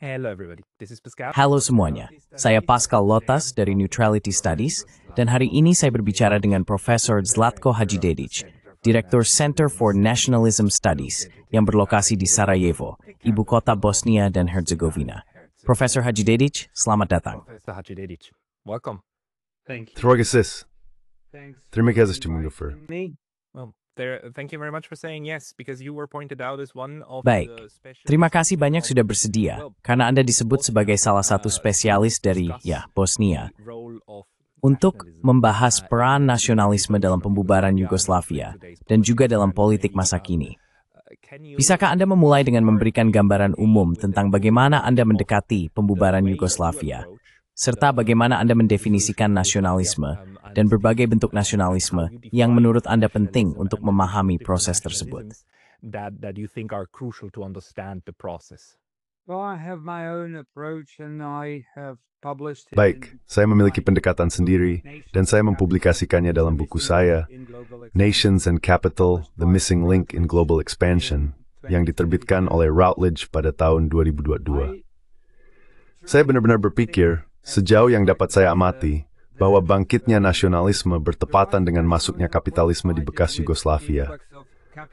Hello everybody, this is Pascal. Halo semuanya, saya Pascal Lotas dari Neutrality Studies, dan hari ini saya berbicara dengan Profesor Zlatko Hadžidedić, Direktur Center for Nationalism Studies, yang berlokasi di Sarajevo, ibu kota Bosnia dan Herzegovina. Profesor Hadžidedić, selamat datang. Professor Hadžidedić, welcome. Thank you. Terima kasih. Thanks. Terima kasih teman Gopher. Well, thank you very much for saying yes, because you were pointed out as one of Baik, the specialists terima kasih banyak sudah of- bersedia, well, karena Anda disebut sebagai salah satu spesialis dari, Bosnia, the role of untuk nationalism. membahas peran nasionalisme dalam pembubaran Yugoslavia dan juga dalam politik masa kini. Can you- Bisakah Anda memulai dengan memberikan gambaran umum tentang bagaimana Anda mendekati pembubaran Yugoslavia, serta bagaimana Anda mendefinisikan nasionalisme dan berbagai bentuk nasionalisme yang menurut Anda penting untuk memahami proses tersebut? That you think are crucial to understand the process. Well, I have my own approach and I have published it Baik, in saya memiliki my pendekatan sendiri dan saya mempublikasikannya dalam buku saya, in Global Nations and Capital, The Missing Link in Global Expansion, yang diterbitkan oleh Routledge pada tahun 2022. Saya benar-benar berpikir, sejauh yang dapat saya amati, bahwa bangkitnya nasionalisme bertepatan dengan masuknya kapitalisme di bekas Yugoslavia.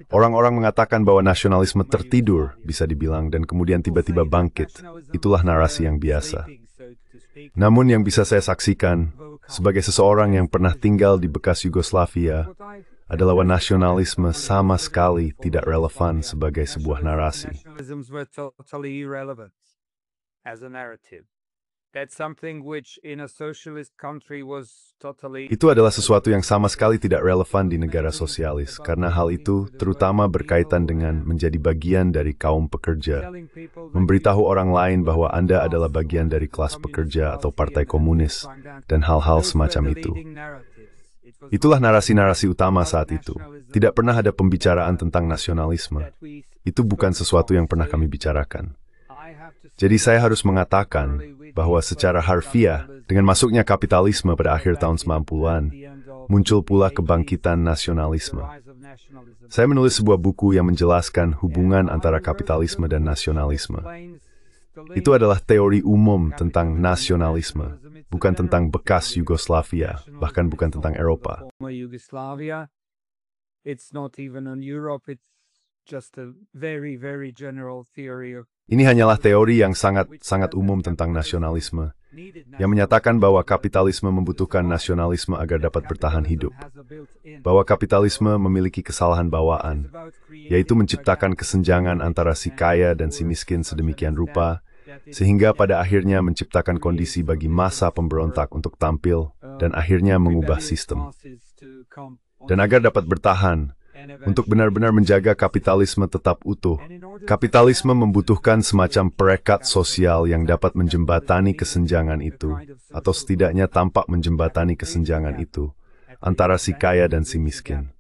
Orang-orang mengatakan bahwa nasionalisme tertidur, bisa dibilang, dan kemudian tiba-tiba bangkit. Itulah narasi yang biasa. Namun yang bisa saya saksikan, sebagai seseorang yang pernah tinggal di bekas Yugoslavia, adalah bahwa nasionalisme sama sekali tidak relevan sebagai sebuah narasi. Nationalisms were totally irrelevant as a narrative. That's something which in a socialist country was totally Itu adalah sesuatu yang sama sekali tidak relevan di negara sosialis, karena hal itu terutama berkaitan dengan menjadi bagian dari kaum pekerja, telling people that memberitahu orang lain bahwa Anda adalah bagian dari kelas pekerja atau partai komunis, dan hal-hal semacam itu. Itulah narasi-narasi utama saat itu. Tidak pernah ada pembicaraan tentang nasionalisme. Itu bukan sesuatu yang pernah kami bicarakan. Jadi saya harus mengatakan bahwa secara harfiah, dengan masuknya kapitalisme pada akhir tahun 90-an, muncul pula kebangkitan nasionalisme. Saya menulis sebuah buku yang menjelaskan hubungan antara kapitalisme dan nasionalisme. Itu adalah teori umum tentang nasionalisme, bukan tentang bekas Yugoslavia, bahkan bukan tentang Eropa. Former Yugoslavia. It's not even on Europe, it's just a very, very general theory of Ini hanyalah teori yang sangat umum tentang nasionalisme, yang menyatakan bahwa kapitalisme membutuhkan nasionalisme agar dapat bertahan hidup. Bahwa kapitalisme memiliki kesalahan bawaan, yaitu menciptakan kesenjangan antara si kaya dan si miskin sedemikian rupa, sehingga pada akhirnya menciptakan kondisi bagi massa pemberontak untuk tampil dan akhirnya mengubah sistem. Dan agar dapat bertahan, untuk benar-benar menjaga kapitalisme tetap utuh, kapitalisme membutuhkan semacam perekat sosial yang dapat menjembatani kesenjangan itu, atau setidaknya tampak menjembatani kesenjangan itu, antara si kaya dan si miskin.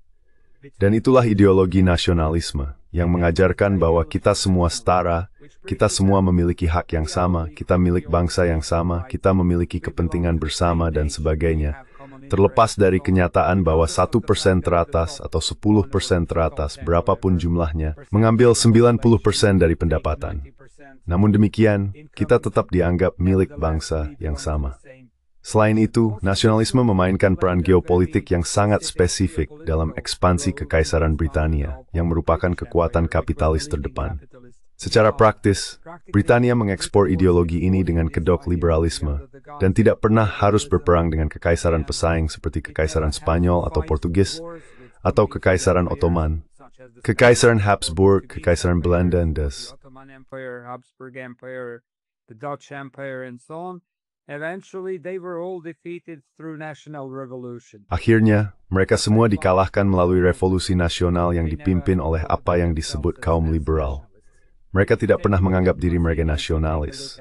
Dan itulah ideologi nasionalisme, yang mengajarkan bahwa kita semua setara, kita semua memiliki hak yang sama, kita milik bangsa yang sama, kita memiliki kepentingan bersama, dan sebagainya. Terlepas dari kenyataan bahwa 1% teratas atau 10% teratas, berapapun jumlahnya, mengambil 90% dari pendapatan. Namun demikian, kita tetap dianggap milik bangsa yang sama. Selain itu, nasionalisme memainkan peran geopolitik yang sangat spesifik dalam ekspansi Kekaisaran Britania, yang merupakan kekuatan kapitalis terdepan. Secara praktis, Britania mengekspor ideologi ini dengan kedok liberalisme, dan tidak pernah harus berperang dengan kekaisaran pesaing seperti Kekaisaran Spanyol atau Portugis, atau Kekaisaran Ottoman, Kekaisaran Habsburg, Kekaisaran Belanda, dan the Ottoman Empire, Habsburg Empire, the Dutch Empire, and so on. Eventually, they were all defeated through national revolution. Akhirnya, mereka semua dikalahkan melalui revolusi nasional yang dipimpin oleh apa yang disebut kaum liberal. Mereka tidak pernah menganggap diri mereka nasionalis.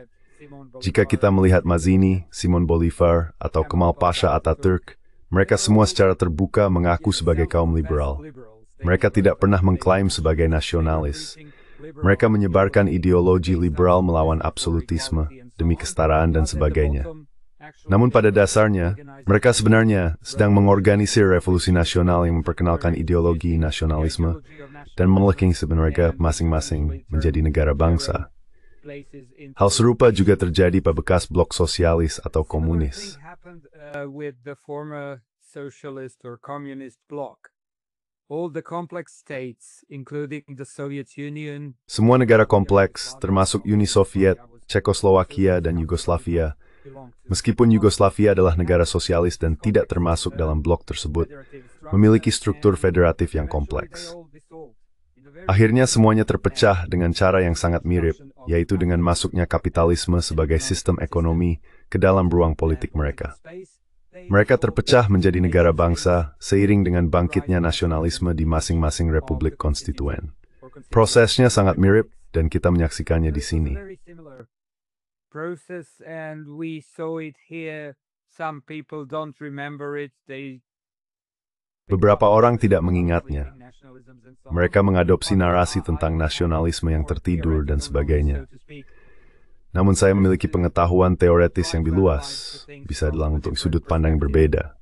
Jika kita melihat Mazzini, Simon Bolivar, atau Kemal Pasha Ataturk, mereka semua secara terbuka mengaku sebagai kaum liberal. Mereka tidak pernah mengklaim sebagai nasionalis. Mereka menyebarkan ideologi liberal melawan absolutisme, demi kesetaraan dan sebagainya. Namun pada dasarnya, mereka sebenarnya sedang mengorganisir revolusi nasional yang memperkenalkan ideologi nasionalisme dan melengking sebenarnya masing-masing menjadi negara bangsa. Hal serupa juga terjadi pada bekas blok sosialis atau komunis. With the former socialist or communist bloc. All the complex states, including the Soviet Union, Semua negara kompleks, termasuk Uni Soviet, Cekoslowakia, dan Yugoslavia, meskipun Yugoslavia adalah negara sosialis dan tidak termasuk dalam blok tersebut, memiliki struktur federatif yang kompleks. Akhirnya semuanya terpecah dengan cara yang sangat mirip, yaitu dengan masuknya kapitalisme sebagai sistem ekonomi ke dalam ruang politik mereka. Mereka terpecah menjadi negara bangsa seiring dengan bangkitnya nasionalisme di masing-masing republik konstituen. Prosesnya sangat mirip dan kita menyaksikannya di sini. Process, and we saw it here. Some people don't remember it. Beberapa orang tidak mengingatnya. Mereka mengadopsi narasi tentang nasionalisme yang tertidur dan sebagainya. Namun saya memiliki pengetahuan teoretis yang lebih luas, bisa dibilang untuk sudut pandang yang berbeda.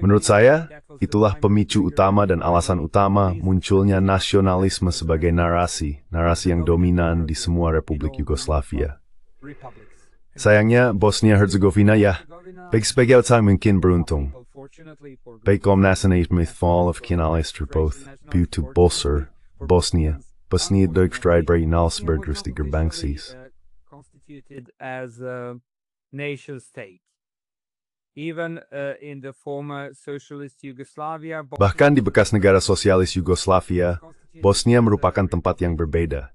Menurut saya, itulah pemicu utama dan alasan utama munculnya nasionalisme sebagai narasi yang dominan di semua republik Yugoslavia. Sayangnya, Bosnia-Herzegovina sebagai outsider mungkin beruntung. Baik Komnas Nasional Fall of Kinales terboth, due to Bolser, Bosnia Deutschstreitbare Nalsberg Rustiger Banksis. As a nation state. Even in the former socialist Yugoslavia, Bahkan di bekas negara sosialis Yugoslavia, Bosnia merupakan tempat yang berbeda.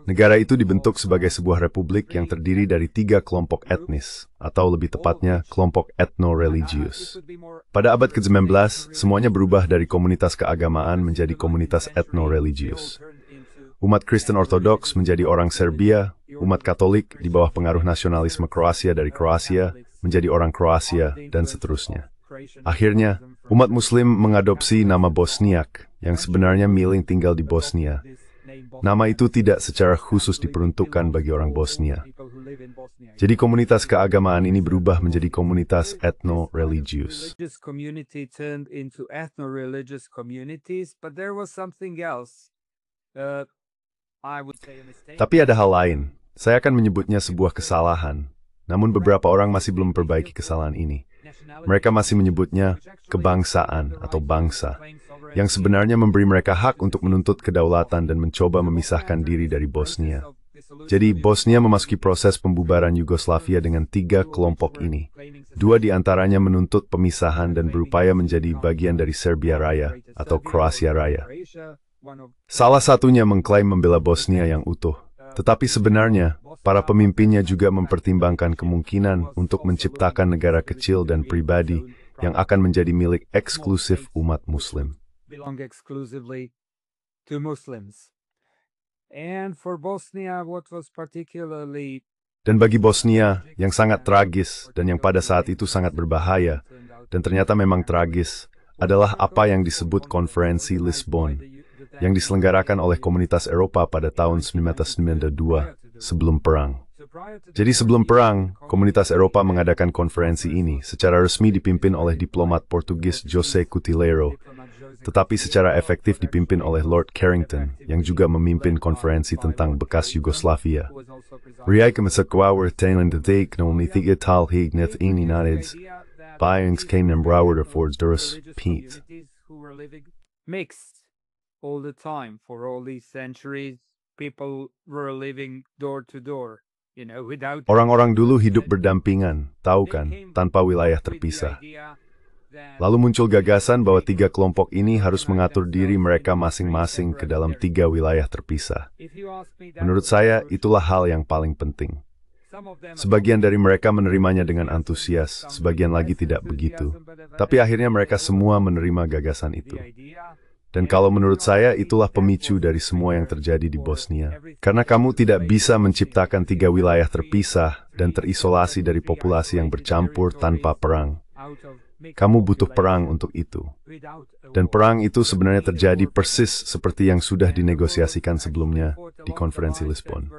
Negara itu dibentuk sebagai sebuah republik yang terdiri dari 3 kelompok etnis, atau lebih tepatnya kelompok etno-religius. Pada abad ke-19, semuanya berubah dari komunitas keagamaan menjadi komunitas etno-religius. Umat Kristen Ortodoks menjadi orang Serbia, umat Katolik di bawah pengaruh nasionalisme Kroasia dari Kroasia menjadi orang Kroasia, dan seterusnya. Akhirnya, umat Muslim mengadopsi nama Bosniak, yang sebenarnya miling tinggal di Bosnia. Nama itu tidak secara khusus diperuntukkan bagi orang Bosnia. Jadi komunitas keagamaan ini berubah menjadi komunitas etno-religius. Tapi ada hal lain. Saya akan menyebutnya sebuah kesalahan. Namun beberapa orang masih belum memperbaiki kesalahan ini. Mereka masih menyebutnya kebangsaan atau bangsa, yang sebenarnya memberi mereka hak untuk menuntut kedaulatan dan mencoba memisahkan diri dari Bosnia. Jadi Bosnia memasuki proses pembubaran Yugoslavia dengan 3 kelompok ini. 2 di antaranya menuntut pemisahan dan berupaya menjadi bagian dari Serbia Raya atau Kroasia Raya. Salah satunya mengklaim membela Bosnia yang utuh. Tetapi sebenarnya, para pemimpinnya juga mempertimbangkan kemungkinan untuk menciptakan negara kecil dan pribadi yang akan menjadi milik eksklusif umat Muslim. Dan bagi Bosnia, yang sangat tragis dan yang pada saat itu sangat berbahaya, dan ternyata memang tragis, adalah apa yang disebut Konferensi Lisbon, yang diselenggarakan oleh Komunitas Eropa pada tahun 1992 sebelum perang. Jadi sebelum perang, Komunitas Eropa mengadakan konferensi ini secara resmi dipimpin oleh diplomat Portugis José Coutinho, tetapi secara efektif dipimpin oleh Lord Carrington, yang juga memimpin konferensi tentang bekas Yugoslavia. Rijke Mesakwawer Thailand Deek Nomni Tiga Tal Hig Neth Ini Nadids, Byings came and Brower for Durus Pete. Mixed all the time for all these centuries, people were living door to door, without. Orang-orang dulu hidup berdampingan, tahu kan, tanpa wilayah terpisah. Lalu muncul gagasan bahwa 3 kelompok ini harus mengatur diri mereka masing-masing ke dalam 3 wilayah terpisah. Menurut saya, itulah hal yang paling penting. Sebagian dari mereka menerimanya dengan antusias, sebagian lagi tidak begitu. Tapi akhirnya mereka semua menerima gagasan itu. Dan kalau menurut saya, itulah pemicu dari semua yang terjadi di Bosnia. Karena kamu tidak bisa menciptakan 3 wilayah terpisah dan terisolasi dari populasi yang bercampur tanpa perang. Kamu butuh perang untuk itu. Dan perang itu sebenarnya terjadi persis seperti yang sudah dinegosiasikan sebelumnya di Konferensi Lisbon.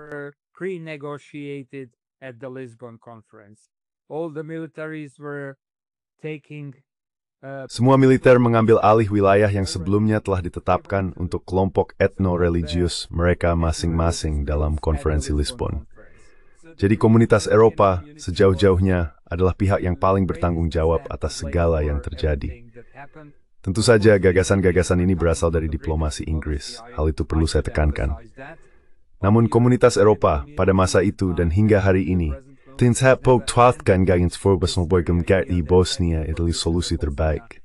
At the Lisbon conference, all the militaries were taking Semua militer mengambil alih wilayah yang sebelumnya telah ditetapkan untuk kelompok etno-religius mereka masing-masing dalam konferensi Lisbon. Jadi komunitas Eropa sejauh-jauhnya adalah pihak yang paling bertanggung jawab atas segala yang terjadi. Tentu saja gagasan-gagasan ini berasal dari diplomasi Inggris. Hal itu perlu saya tekankan. Namun komunitas Eropa pada masa itu dan hingga hari ini, tinshap på twathgangagens förbundsomborgum i Bosnia adalah solusi terbaik.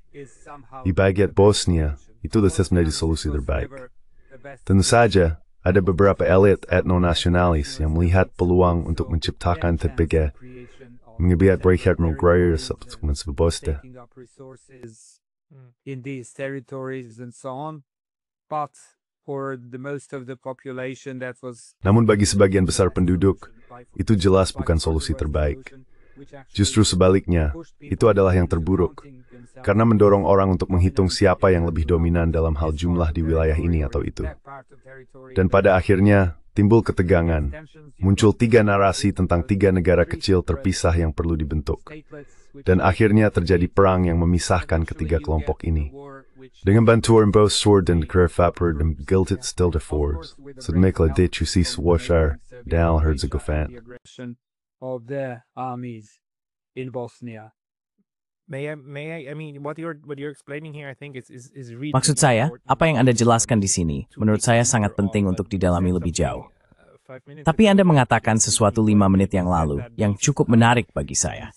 Di bagian Bosnia, itu menjadi solusi terbaik. Tentu saja, ada beberapa elit etno-nasionalis yang melihat peluang untuk menciptakan terpiga, mengebiat Richard Maguire sebagai in these territories and so on, but for the most of the population that was. Namun bagi sebagian besar penduduk, itu jelas bukan solusi terbaik. Justru sebaliknya, itu adalah yang terburuk, karena mendorong orang untuk menghitung siapa yang lebih dominan dalam hal jumlah di wilayah ini atau itu. Dan pada akhirnya, timbul ketegangan. Muncul 3 narasi tentang 3 negara kecil terpisah yang perlu dibentuk. Dan akhirnya terjadi perang yang memisahkan ketiga kelompok ini. Dengan bantuan both sword dan Kerfaper dan Giltit Stildefors, sedemikian detusi Swashar, Dal Herzegovina. Of the armies in Bosnia. I mean, what you're explaining here, I think is really. Maksud saya, apa yang Anda jelaskan di sini, menurut saya sangat penting untuk didalami lebih jauh. Tapi Anda mengatakan sesuatu 5 menit yang lalu, yang cukup menarik bagi saya.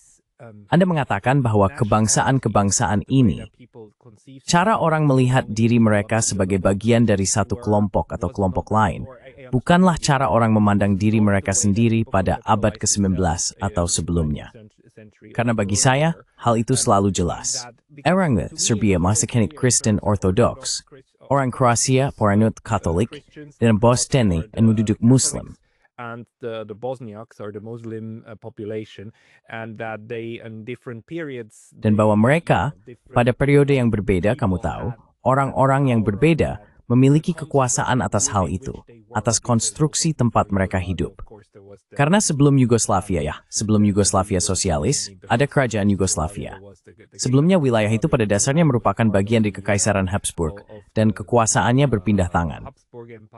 Anda mengatakan bahwa kebangsaan-kebangsaan ini, cara orang melihat diri mereka sebagai bagian dari satu kelompok atau kelompok lain, bukanlah cara orang memandang diri mereka sendiri pada abad ke-19 atau sebelumnya. Karena bagi saya, hal itu selalu jelas. Orang Serbia masih Kristen Ortodoks, orang Kroasia peranut Katolik, dan Bosnia penduduk Muslim. And the Bosniaks are the Muslim population, and that they in different periods. Dan bahwa mereka, pada periode yang berbeda, kamu tahu, orang-orang yang berbeda memiliki kekuasaan atas hal itu, atas konstruksi tempat mereka hidup. Karena sebelum Yugoslavia sosialis, ada kerajaan Yugoslavia. Sebelumnya wilayah itu pada dasarnya merupakan bagian dari Kekaisaran Habsburg, dan kekuasaannya berpindah tangan.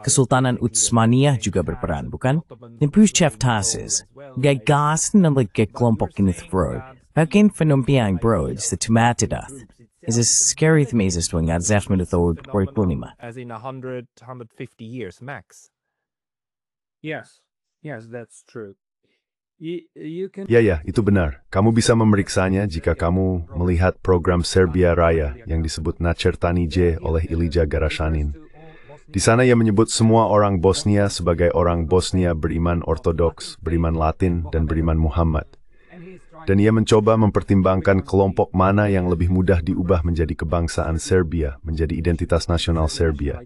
Kesultanan Utsmaniyah juga berperan, bukan? Nimpushchev Tasis, gagasan ng kelompok kinithroid, bagian penumpiang broads, the tumatidath. Is a scary thing is doing at Zefman Thord or Punima. As in 150 years max. Yes, that's true. You can. Ya, itu benar. Kamu bisa memeriksanya jika kamu melihat program Serbia Raya yang disebut Nacertani J oleh Ilija Garašanin. Di sana ia menyebut semua orang Bosnia sebagai orang Bosnia beriman Ortodoks, beriman Latin, dan beriman Muhammad. Dan ia mencoba mempertimbangkan kelompok mana yang lebih mudah diubah menjadi kebangsaan Serbia, menjadi identitas nasional Serbia.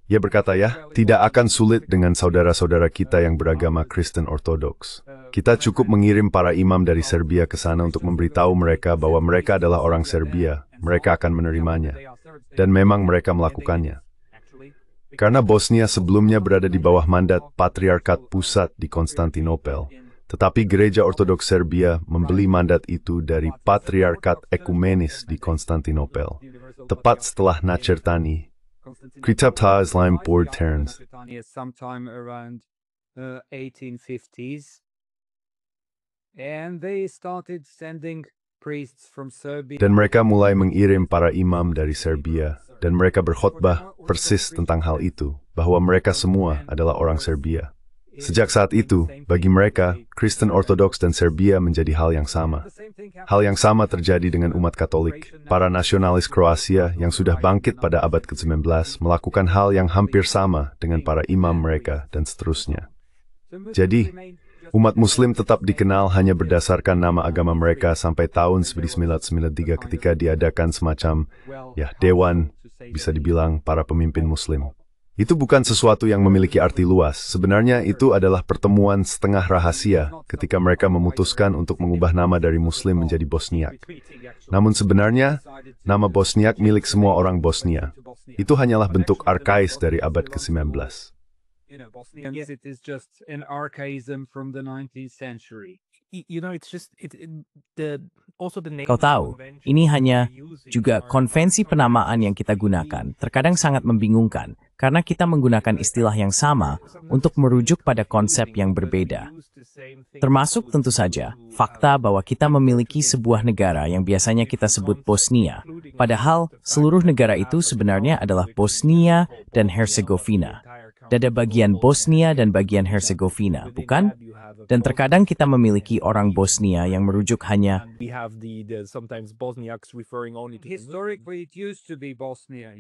Ia berkata, tidak akan sulit dengan saudara-saudara kita yang beragama Kristen Ortodoks. Kita cukup mengirim para imam dari Serbia ke sana untuk memberitahu mereka bahwa mereka adalah orang Serbia. Mereka akan menerimanya. Dan memang mereka melakukannya. Karena Bosnia sebelumnya berada di bawah mandat Patriarkat Pusat di Konstantinopel. Tetapi Gereja Ortodoks Serbia membeli mandat itu dari Patriarkat Ekumenis di Konstantinopel. Tepat setelah Nacertani, Kitab Islam Board Terns. Sometime around 1850s. And they started sending priests from Serbia. Dan mereka mulai mengirim para imam dari Serbia. Dan mereka berkhotbah persis tentang hal itu, bahwa mereka semua adalah orang Serbia. Sejak saat itu, bagi mereka, Kristen Ortodoks dan Serbia menjadi hal yang sama. Hal yang sama terjadi dengan umat Katolik. Para nasionalis Kroasia yang sudah bangkit pada abad ke-19 melakukan hal yang hampir sama dengan para imam mereka dan seterusnya. Jadi, umat Muslim tetap dikenal hanya berdasarkan nama agama mereka sampai tahun 1993 ketika diadakan semacam, dewan, bisa dibilang para pemimpin Muslim. Itu bukan sesuatu yang memiliki arti luas. Sebenarnya itu adalah pertemuan setengah rahasia ketika mereka memutuskan untuk mengubah nama dari Muslim menjadi Bosniak. Namun sebenarnya, nama Bosniak milik semua orang Bosnia. Itu hanyalah bentuk arkais dari abad ke-19. Bosnians, it is just an archaism from the 19th century. It's just also the name Kau tahu, ini hanya juga konvensi penamaan yang kita gunakan terkadang sangat membingungkan karena kita menggunakan istilah yang sama untuk merujuk pada konsep yang berbeda. Termasuk tentu saja fakta bahwa kita memiliki sebuah negara yang biasanya kita sebut Bosnia, padahal seluruh negara itu sebenarnya adalah Bosnia dan Herzegovina. Ada bagian Bosnia dan bagian Herzegovina, bukan? Dan terkadang kita memiliki orang Bosnia yang merujuk hanya Historically, it used to be Bosnia,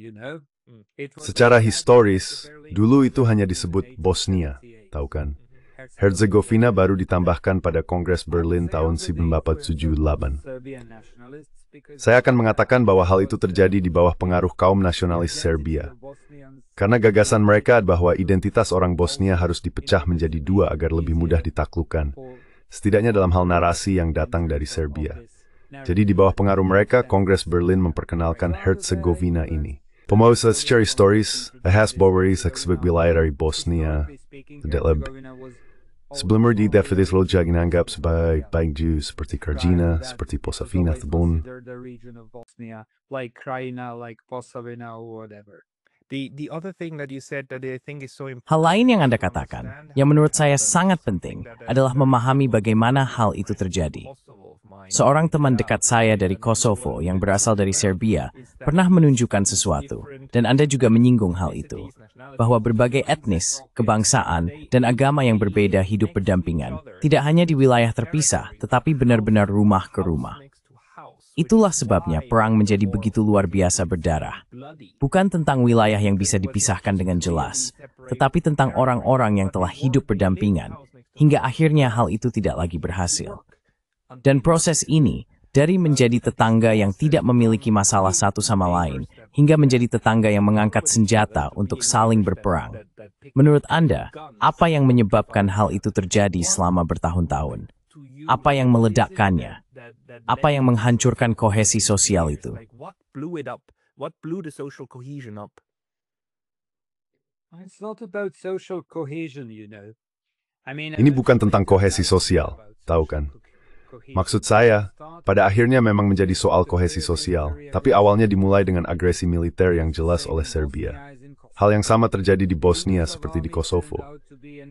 Secara historis, dulu itu hanya disebut Bosnia, tahu kan? Herzegovina baru ditambahkan pada Kongres Berlin tahun 1978. Saya akan mengatakan bahwa hal itu terjadi di bawah pengaruh kaum nasionalis Serbia. Karena gagasan mereka bahwa identitas orang Bosnia harus dipecah menjadi dua agar lebih mudah ditaklukkan. Setidaknya dalam hal narasi yang datang dari Serbia. Jadi di bawah pengaruh mereka, Kongres Berlin memperkenalkan Herzegovina ini. Pemosa secara historis, bahas Boweries sebagai wilayah dari Bosnia. Sebelumnya di Davidis Roja dianggap sebagai baik Jew seperti Krajina, seperti Posavina, Thebon. Like Krajina, like Posavina, or whatever. The other thing that you said that I think is so important. hal lain yang Anda katakan, yang menurut saya sangat penting, adalah memahami bagaimana hal itu terjadi. Seorang teman dekat saya dari Kosovo yang berasal dari Serbia pernah menunjukkan sesuatu, dan Anda juga menyinggung hal itu, bahwa berbagai etnis, kebangsaan, dan agama yang berbeda hidup berdampingan, tidak hanya di wilayah terpisah, tetapi benar-benar rumah ke rumah. Itulah sebabnya perang menjadi begitu luar biasa berdarah. Bukan tentang wilayah yang bisa dipisahkan dengan jelas, tetapi tentang orang-orang yang telah hidup berdampingan, hingga akhirnya hal itu tidak lagi berhasil. Dan proses ini, dari menjadi tetangga yang tidak memiliki masalah satu sama lain, hingga menjadi tetangga yang mengangkat senjata untuk saling berperang. Menurut Anda, apa yang menyebabkan hal itu terjadi selama bertahun-tahun? Apa yang meledakkannya? Apa yang menghancurkan kohesi sosial itu? What blew the social cohesion up? It's not about social cohesion, Ini bukan tentang kohesi sosial, tahu kan? Maksud saya, pada akhirnya memang menjadi soal kohesi sosial, tapi awalnya dimulai dengan agresi militer yang jelas oleh Serbia. Hal yang sama terjadi di Bosnia seperti di Kosovo.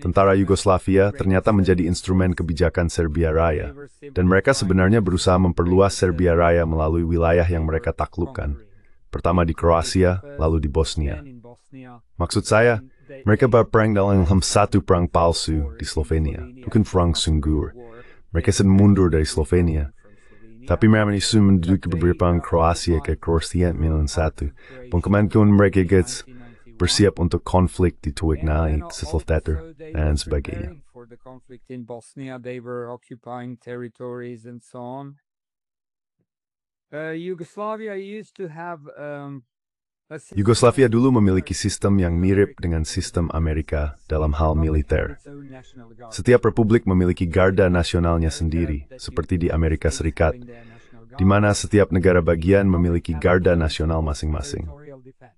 Tentara Yugoslavia ternyata menjadi instrumen kebijakan Serbia Raya, dan mereka sebenarnya berusaha memperluas Serbia Raya melalui wilayah yang mereka taklukkan. Pertama di Kroasia, lalu di Bosnia. Maksud saya, mereka berperang dalam satu perang palsu di Slovenia, bukan perang sungguh. Mereka sedang mundur dari Slovenia. Tapi mereka isu menduduki beberapa Kroasia ke Kroasia 91. Pengkemampuan mereka bersiap untuk konflik di Tuik naik setelah itu, dan sebagainya. For the conflict in Bosnia, they were occupying territories and so on. Yugoslavia used to have Yugoslavia dulu memiliki sistem yang mirip dengan sistem Amerika dalam hal militer. Setiap republik memiliki garda nasionalnya sendiri, seperti di Amerika Serikat, di mana setiap negara bagian memiliki garda nasional masing-masing.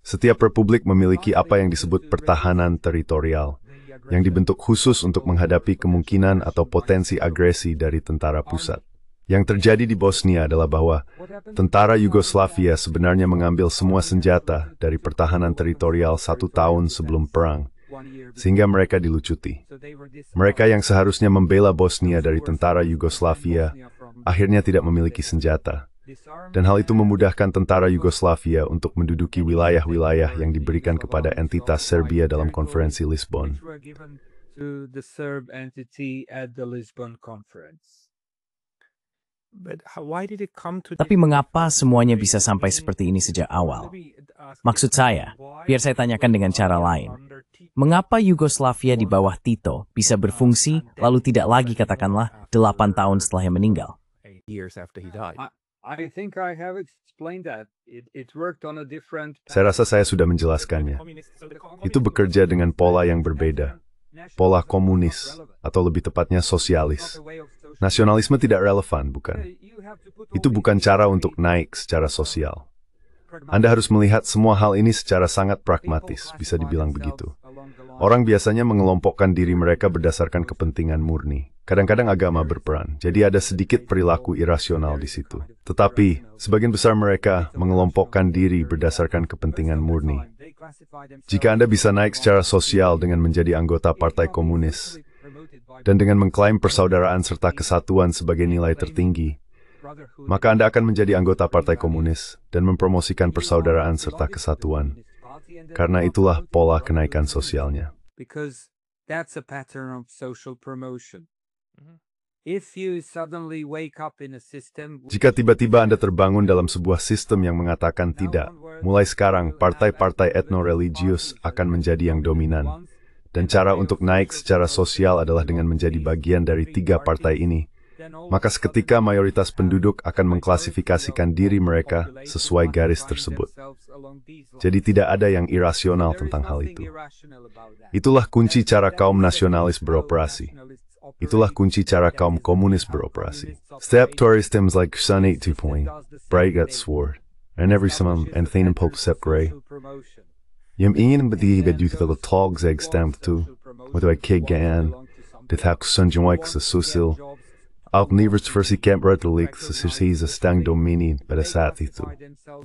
Setiap republik memiliki apa yang disebut pertahanan teritorial, yang dibentuk khusus untuk menghadapi kemungkinan atau potensi agresi dari tentara pusat. Yang terjadi di Bosnia adalah bahwa tentara Yugoslavia sebenarnya mengambil semua senjata dari pertahanan teritorial 1 tahun sebelum perang, sehingga mereka dilucuti. Mereka yang seharusnya membela Bosnia dari tentara Yugoslavia akhirnya tidak memiliki senjata. Dan hal itu memudahkan tentara Yugoslavia untuk menduduki wilayah-wilayah yang diberikan kepada entitas Serbia dalam konferensi Lisbon. Tapi mengapa semuanya bisa sampai seperti ini sejak awal? Maksud saya, biar saya tanyakan dengan cara lain. Mengapa Yugoslavia di bawah Tito bisa berfungsi lalu tidak lagi katakanlah 8 tahun setelahnya meninggal? Saya rasa saya sudah menjelaskannya. Itu bekerja dengan pola yang berbeda. Pola komunis, atau lebih tepatnya sosialis. Nasionalisme tidak relevan, bukan? Itu bukan cara untuk naik secara sosial. Anda harus melihat semua hal ini secara sangat pragmatis, bisa dibilang begitu. Orang biasanya mengelompokkan diri mereka berdasarkan kepentingan murni. Kadang-kadang agama berperan, jadi ada sedikit perilaku irasional di situ. Tetapi, sebagian besar mereka mengelompokkan diri berdasarkan kepentingan murni. Jika Anda bisa naik secara sosial dengan menjadi anggota Partai Komunis, dan dengan mengklaim persaudaraan serta kesatuan sebagai nilai tertinggi, maka Anda akan menjadi anggota Partai Komunis dan mempromosikan persaudaraan serta kesatuan. Karena itulah pola kenaikan sosialnya. Because that's a pattern of social promotion. If you suddenly wake up in a system Jika tiba-tiba Anda terbangun dalam sebuah sistem yang mengatakan tidak, mulai sekarang partai-partai etno-religius akan menjadi yang dominan. Dan cara untuk naik secara sosial adalah dengan menjadi bagian dari 3 partai ini. Maka seketika mayoritas penduduk akan mengklasifikasikan diri mereka sesuai garis tersebut. Jadi tidak ada yang irasional tentang hal itu. Itulah kunci cara kaum nasionalis beroperasi. Itulah kunci cara kaum komunis beroperasi. Setiap systems like Sun 82 Bright got sword, and every some and Thanen Pope Sep Gray. Yang ingin bertiga juga tog zeg stamp tu, with a kid gan, dithak Sun Joik sa susil. Al Nevers versi Camp Retolik sesisi sa stang domini pada saat itu.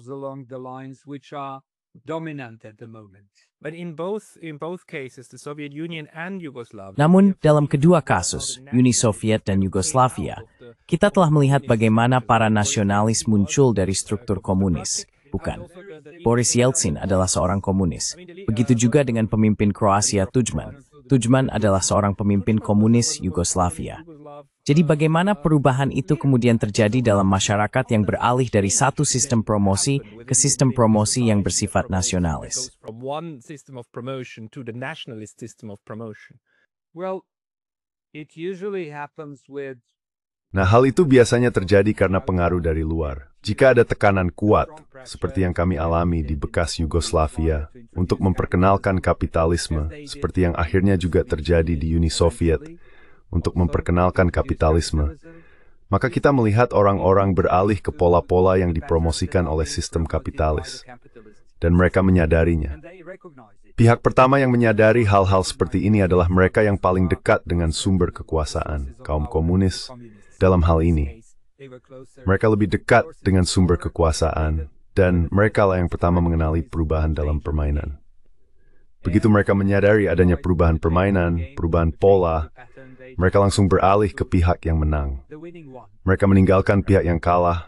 along the lines which are dominant at the moment. But in both cases, the Soviet Union and Yugoslavia. Namun, dalam kedua kasus, Uni Soviet dan Yugoslavia, kita telah melihat bagaimana para nasionalis muncul dari struktur komunis. Bukan. Boris Yeltsin adalah seorang komunis. Begitu juga dengan pemimpin Kroasia Tudjman. Tudjman adalah seorang pemimpin komunis Yugoslavia. Jadi bagaimana perubahan itu kemudian terjadi dalam masyarakat yang beralih dari satu sistem promosi ke sistem promosi yang bersifat nasionalis? From one system of promotion to the nationalist system of promotion. Well, it usually happens with Nah, hal itu biasanya terjadi karena pengaruh dari luar. Jika ada tekanan kuat, seperti yang kami alami di bekas Yugoslavia, untuk memperkenalkan kapitalisme, seperti yang akhirnya juga terjadi di Uni Soviet, untuk memperkenalkan kapitalisme, maka kita melihat orang-orang beralih ke pola-pola yang dipromosikan oleh sistem kapitalis, dan mereka menyadarinya. Pihak pertama yang menyadari hal-hal seperti ini adalah mereka yang paling dekat dengan sumber kekuasaan, kaum komunis. Dalam hal ini, mereka lebih dekat dengan sumber kekuasaan, dan mereka lah yang pertama mengenali perubahan dalam permainan. Begitu mereka menyadari adanya perubahan permainan, perubahan pola, mereka langsung beralih ke pihak yang menang. Mereka meninggalkan pihak yang kalah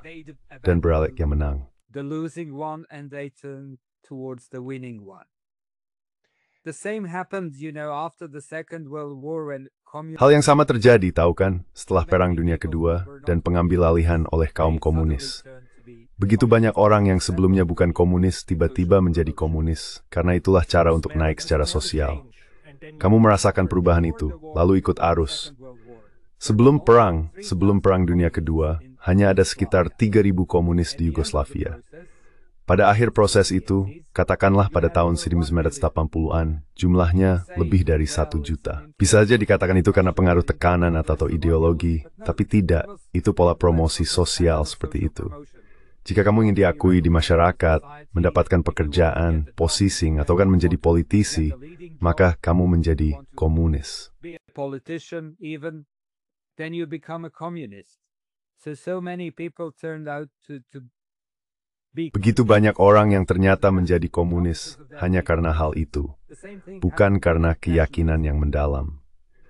dan beralih yang menang. the losing one and they turn towards the winning one. The same happened, after the Second World War when Hal yang sama terjadi, tahu kan, setelah Perang Dunia Kedua dan pengambil alihan oleh kaum komunis. Begitu banyak orang yang sebelumnya bukan komunis tiba-tiba menjadi komunis, karena itulah cara untuk naik secara sosial. Kamu merasakan perubahan itu, lalu ikut arus. Sebelum Perang Dunia Kedua, hanya ada sekitar 3.000 komunis di Yugoslavia. Pada akhir proses itu, katakanlah pada tahun 1980-an, jumlahnya lebih dari 1 juta. Bisa saja dikatakan itu karena pengaruh tekanan atau ideologi, tapi tidak, itu pola promosi sosial seperti itu. Jika kamu ingin diakui di masyarakat, mendapatkan pekerjaan, posisi, atau kan menjadi politisi, maka kamu menjadi komunis. be a politician even, then you become a communist. So many people turned out to be Begitu banyak orang yang ternyata menjadi komunis hanya karena hal itu, the same thing bukan happened karena with keyakinan yang mendalam.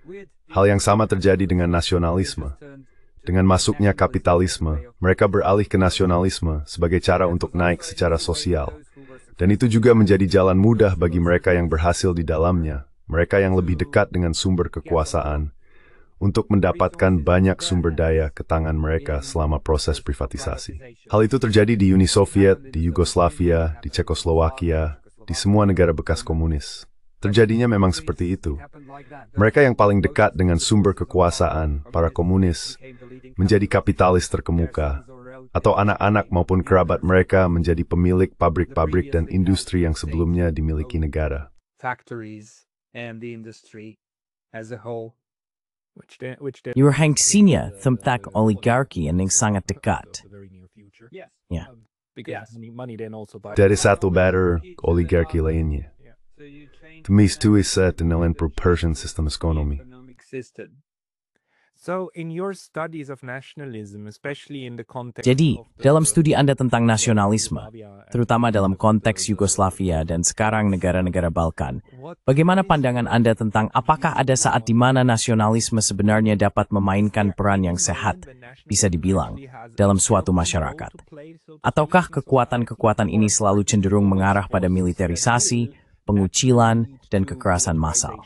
with Hal yang sama terjadi dengan nasionalisme. turned Dengan masuknya kapitalisme, mereka beralih ke nasionalisme sebagai cara untuk naik secara sosial. Dan itu juga menjadi jalan mudah bagi mereka yang berhasil di dalamnya, mereka yang lebih dekat dengan sumber kekuasaan, untuk mendapatkan banyak sumber daya ke tangan mereka selama proses privatisasi. Hal itu terjadi di Uni Soviet, di Yugoslavia, di Cekoslowakia, di semua negara bekas komunis. Terjadinya memang seperti itu. Mereka yang paling dekat dengan sumber kekuasaan, para komunis, menjadi kapitalis terkemuka, atau anak-anak maupun kerabat mereka menjadi pemilik pabrik-pabrik dan industri yang sebelumnya dimiliki negara. factories and the industry as a whole. Which Yurhangtsinya tentang oligarki yang sangat dekat. Yes. Ya. Because money then also buys. Dari satu batter oligarki lainnya. So you change Temistuisa tinelen per Persian sistem ekonomi. economic system. So, in your studies of nationalism, especially in the context Jadi, of the- dalam studi Anda tentang nasionalisme, Yugoslavia and- terutama dalam konteks Yugoslavia dan sekarang negara-negara Balkan, bagaimana pandangan Anda tentang apakah ada saat di mana nasionalisme sebenarnya dapat memainkan peran yang sehat, bisa dibilang, dalam suatu masyarakat? Ataukah kekuatan-kekuatan ini selalu cenderung mengarah pada militerisasi, pengucilan, dan kekerasan massal?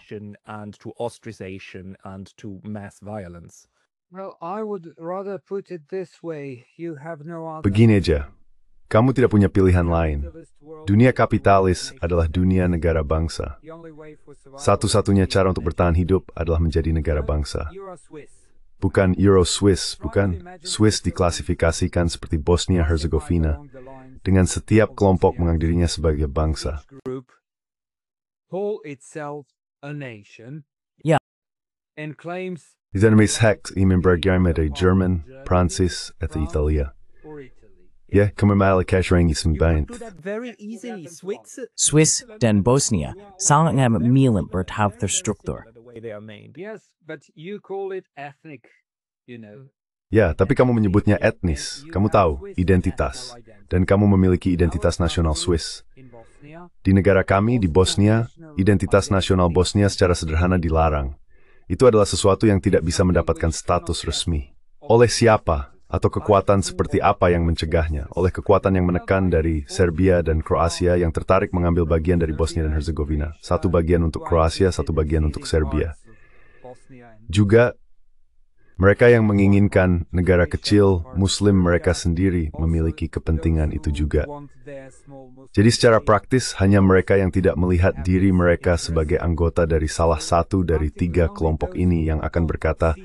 and to ostracization and to mass violence? Well, I would rather put it this way. You have no other. Begini aja, kamu tidak punya pilihan lain. Dunia kapitalis adalah dunia negara bangsa. The only way for survival- Satu-satunya cara untuk bertahan hidup adalah menjadi negara bangsa. You are Swiss. Bukan Euro-Swiss, bukan. Swiss diklasifikasikan seperti Bosnia-Herzegovina, Along the lines dengan setiap kelompok menganggap dirinya sebagai bangsa. group call itself a nation. Ya. And claims Dinamis hacks i membergame de German, Prancis, et Italia. for Italy. Ja, kommer med alle cashrang i sin band. Very easily, Swiss dan Bosnia sangat mirip bertahap terstruktur. the way they are made. Yes, but you call it ethnic, you know. Ya, tapi kamu menyebutnya etnis. Kamu tahu, identitas. Dan kamu memiliki identitas nasional Swiss. In Bosnia, Di negara kami, di Bosnia, identitas nasional Bosnia secara sederhana dilarang. Itu adalah sesuatu yang tidak bisa mendapatkan status resmi. Oleh siapa atau kekuatan seperti apa yang mencegahnya? Oleh kekuatan yang menekan dari Serbia dan Kroasia yang tertarik mengambil bagian dari Bosnia dan Herzegovina. Satu bagian untuk Kroasia, satu bagian untuk Serbia. Bosnia and Juga, mereka yang menginginkan negara kecil, Muslim mereka sendiri memiliki kepentingan itu juga. want their small Muslim Jadi secara praktis, hanya mereka yang tidak melihat diri mereka sebagai anggota dari salah satu dari tiga kelompok ini yang akan berkata,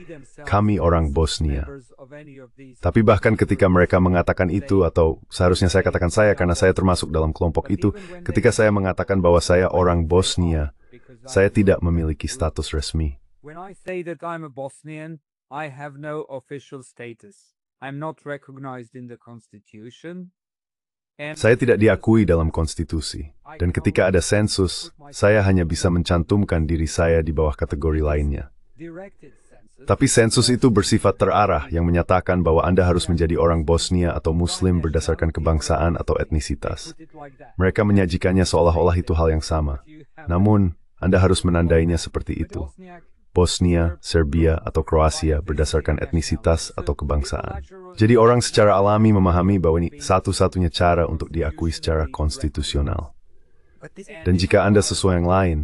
kami orang Bosnia. members of any of these. Tapi bahkan ketika mereka mengatakan itu, atau seharusnya saya katakan saya karena saya termasuk dalam kelompok itu, ketika saya mengatakan bahwa saya orang Bosnia, saya tidak memiliki status resmi. When I say that I'm a Bosnian, I have no official status. I'm not recognized in the constitution. And Saya tidak diakui dalam konstitusi, dan ketika ada sensus, saya hanya bisa mencantumkan diri saya di bawah kategori lainnya. directed census. Tapi sensus itu bersifat terarah yang menyatakan bahwa Anda harus menjadi orang Bosnia atau Muslim berdasarkan kebangsaan atau etnisitas. Put it like that. Mereka menyajikannya seolah-olah itu hal yang sama. You have Namun, Anda harus menandainya seperti itu. Bosniak, Bosnia, Serbia, atau Kroasia berdasarkan etnisitas atau kebangsaan. Jadi orang secara alami memahami bahwa ini satu-satunya cara untuk diakui secara konstitusional. Dan jika Anda sesuai yang lain,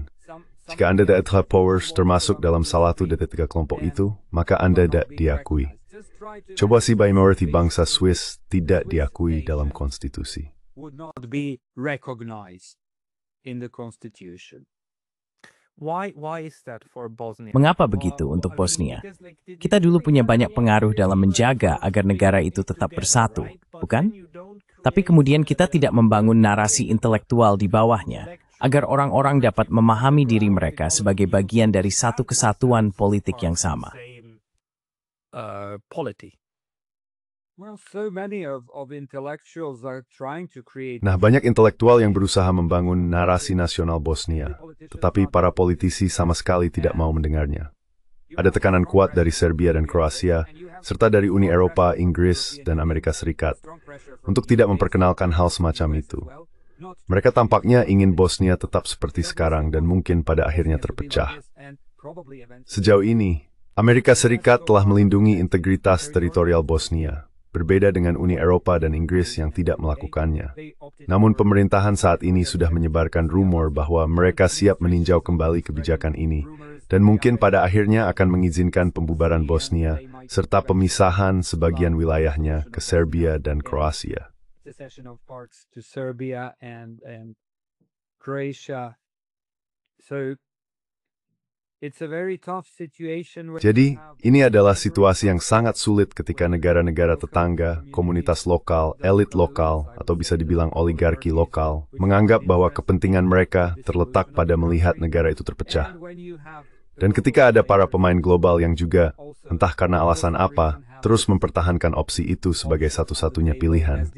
jika Anda tidak telah powers termasuk dalam salah satu dari tiga kelompok itu, maka Anda tidak diakui. Coba si minority bangsa Swiss tidak diakui dalam konstitusi. would not be recognized in the constitution. Why is that for Bosnia? Mengapa begitu untuk Bosnia? Kita dulu punya banyak pengaruh dalam menjaga agar negara itu tetap bersatu, bukan? Tapi kemudian kita tidak membangun narasi intelektual di bawahnya, agar orang-orang dapat memahami diri mereka sebagai bagian dari satu kesatuan politik yang sama. Polity. Well, so many of intellectuals are trying to create. Nah, banyak intelektual yang berusaha membangun narasi nasional Bosnia, tetapi para politisi sama sekali tidak mau mendengarnya. Ada tekanan kuat dari Serbia dan Kroasia, serta dari Uni Eropa, Inggris, dan Amerika Serikat, untuk tidak memperkenalkan hal semacam itu. Mereka tampaknya ingin Bosnia tetap seperti sekarang dan mungkin pada akhirnya terpecah. Sejauh ini, Amerika Serikat telah melindungi integritas teritorial Bosnia, berbeda dengan Uni Eropa dan Inggris yang tidak melakukannya. Namun pemerintahan saat ini sudah menyebarkan rumor bahwa mereka siap meninjau kembali kebijakan ini, dan mungkin pada akhirnya akan mengizinkan pembubaran Bosnia, serta pemisahan sebagian wilayahnya ke Serbia dan Kroasia. Secession of parts to Serbia and Croatia. So it's a very tough situation. Jadi, ini adalah situasi yang sangat sulit ketika negara-negara tetangga, komunitas lokal, elit lokal, atau bisa dibilang oligarki lokal, menganggap bahwa kepentingan mereka terletak pada melihat negara itu terpecah. Dan ketika ada para pemain global yang juga, entah karena alasan apa, terus mempertahankan opsi itu sebagai satu-satunya pilihan.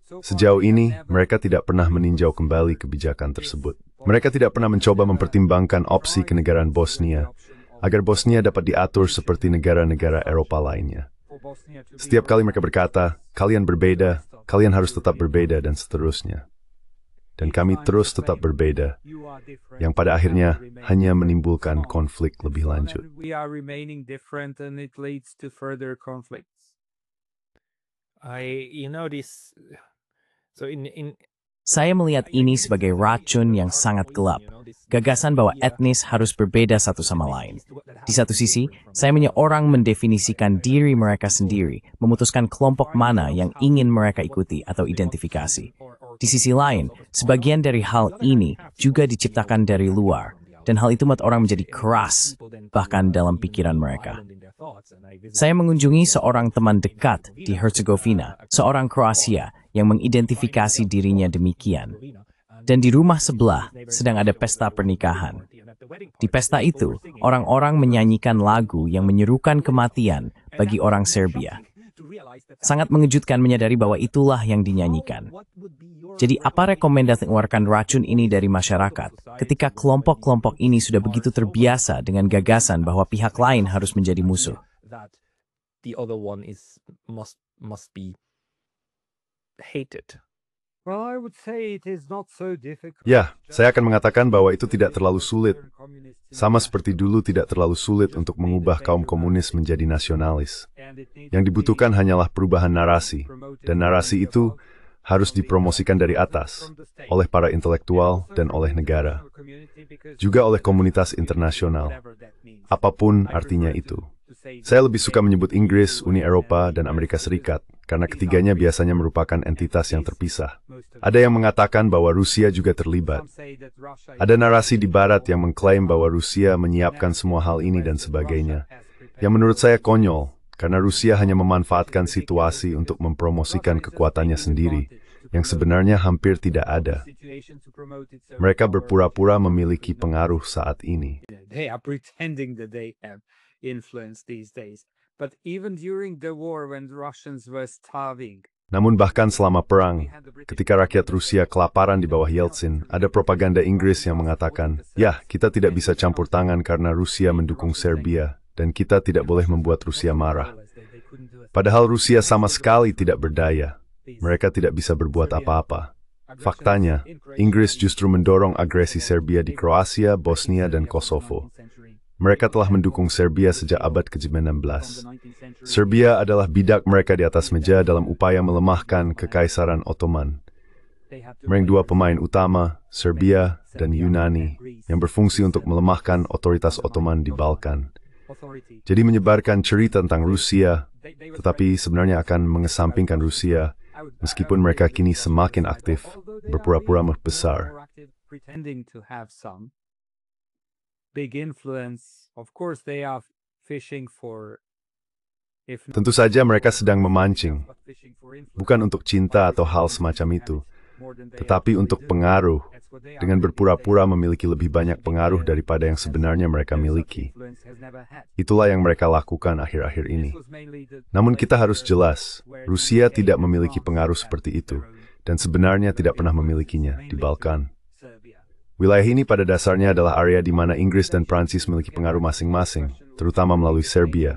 Sejauh ini, mereka tidak pernah meninjau kembali kebijakan tersebut. Mereka tidak pernah mencoba mempertimbangkan opsi kenegaraan Bosnia, agar Bosnia dapat diatur seperti negara-negara Eropa lainnya. Setiap kali mereka berkata, kalian berbeda, kalian harus tetap berbeda, dan seterusnya. Dan kami terus tetap berbeda, yang pada akhirnya hanya menimbulkan konflik lebih lanjut. We are remaining different and it leads to further conflicts. Saya melihat ini sebagai racun yang sangat gelap. Gagasan bahwa etnis harus berbeda satu sama lain. Di satu sisi, saya melihat orang mendefinisikan diri mereka sendiri, memutuskan kelompok mana yang ingin mereka ikuti atau identifikasi. Di sisi lain, sebagian dari hal ini juga diciptakan dari luar, dan hal itu membuat orang menjadi keras, bahkan dalam pikiran mereka. Saya mengunjungi seorang teman dekat di Herzegovina, seorang Kroasia yang mengidentifikasi dirinya demikian. Dan di rumah sebelah sedang ada pesta pernikahan. Di pesta itu, orang-orang menyanyikan lagu yang menyerukan kematian bagi orang Serbia. Sangat mengejutkan menyadari bahwa itulah yang dinyanyikan. Jadi apa rekomendasi mengeluarkan racun ini dari masyarakat ketika kelompok-kelompok ini sudah begitu terbiasa dengan gagasan bahwa pihak lain harus menjadi musuh? Well, I would say it is not so difficult. Ya, saya akan mengatakan bahwa itu tidak terlalu sulit. Sama seperti dulu tidak terlalu sulit untuk mengubah kaum komunis menjadi nasionalis. Yang dibutuhkan hanyalah perubahan narasi, dan narasi itu harus dipromosikan dari atas, oleh para intelektual dan oleh negara, juga oleh komunitas internasional, apapun artinya itu. Saya lebih suka menyebut Inggris, Uni Eropa, dan Amerika Serikat, karena ketiganya biasanya merupakan entitas yang terpisah. Ada yang mengatakan bahwa Rusia juga terlibat. Ada narasi di Barat yang mengklaim bahwa Rusia menyiapkan semua hal ini dan sebagainya, yang menurut saya konyol, karena Rusia hanya memanfaatkan situasi untuk mempromosikan kekuatannya sendiri, yang sebenarnya hampir tidak ada. Mereka berpura-pura memiliki pengaruh saat ini. They are pretending that they have influence these days. But even during the war when the Russians were starving, Namun bahkan selama perang, ketika rakyat Rusia kelaparan di bawah Yeltsin, ada propaganda Inggris yang mengatakan, ya, kita tidak bisa campur tangan karena Rusia mendukung Serbia, dan kita tidak boleh membuat Rusia marah. Padahal Rusia sama sekali tidak berdaya. Mereka tidak bisa berbuat apa-apa. Faktanya, Inggris justru mendorong agresi Serbia di Kroasia, Bosnia, dan Kosovo. Mereka telah mendukung Serbia sejak abad ke-16. Serbia adalah bidak mereka di atas meja dalam upaya melemahkan Kekaisaran Ottoman. Mereka dua pemain utama, Serbia dan Yunani, yang berfungsi untuk melemahkan otoritas Ottoman di Balkan. Jadi menyebarkan cerita tentang Rusia, tetapi sebenarnya akan mengesampingkan Rusia, meskipun mereka kini semakin aktif, berpura-pura besar. big influence. Of course, they are fishing for. Tentu saja mereka sedang memancing, bukan untuk cinta atau hal semacam itu, tetapi untuk pengaruh, dengan berpura-pura memiliki lebih banyak pengaruh daripada yang sebenarnya mereka miliki. Itulah yang mereka lakukan akhir-akhir ini. Namun kita harus jelas, Rusia tidak memiliki pengaruh seperti itu, dan sebenarnya tidak pernah memilikinya di Balkan. Wilayah ini pada dasarnya adalah area di mana Inggris dan Prancis memiliki pengaruh masing-masing, terutama melalui Serbia.